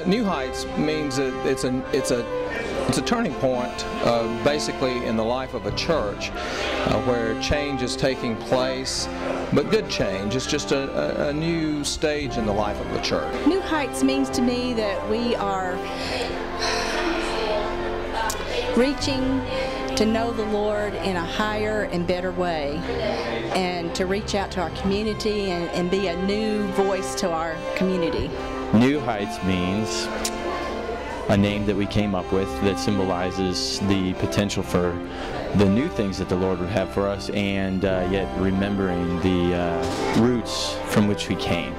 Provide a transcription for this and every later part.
New Heights means that it's a turning point, basically in the life of a church, where change is taking place, but good change. It's just a new stage in the life of the church. New Heights means to me that we are reaching to know the Lord in a higher and better way, and to reach out to our community and be a new voice to our community. New Heights means a name that we came up with that symbolizes the potential for the new things that the Lord would have for us, and yet remembering the roots from which we came.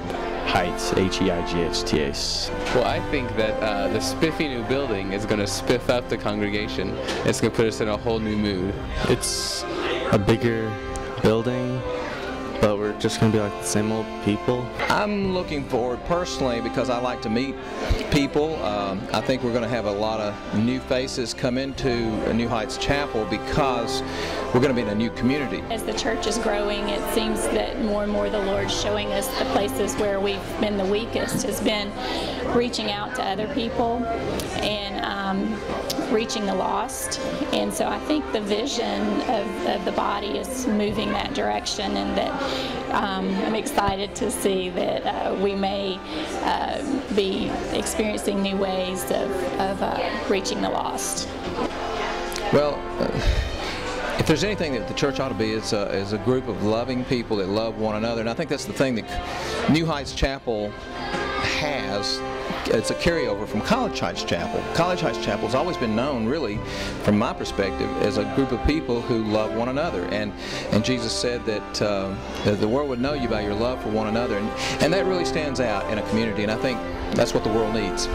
Heights, H-E-I-G-H-T-S. Well, I think that the spiffy new building is going to spiff up the congregation. It's going to put us in a whole new mood. It's a bigger building, but we're just going to be like the same old people. I'm looking forward personally because I like to meet people. I think we're going to have a lot of new faces come into New Heights Chapel because we're going to be in a new community. As the church is growing, it seems that more and more the Lord's showing us the places where we've been the weakest, has been reaching out to other people and reaching the lost. And so I think the vision of the body is moving that direction, and that I'm excited to see that we may be experiencing new ways of reaching the lost. Well, if there's anything that the church ought to be, it's a group of loving people that love one another, and I think that's the thing that New Heights Chapel has. It's a carryover from College Heights Chapel. College Heights Chapel has always been known, really, from my perspective, as a group of people who love one another. And Jesus said that the world would know you by your love for one another. And that really stands out in a community, and I think that's what the world needs.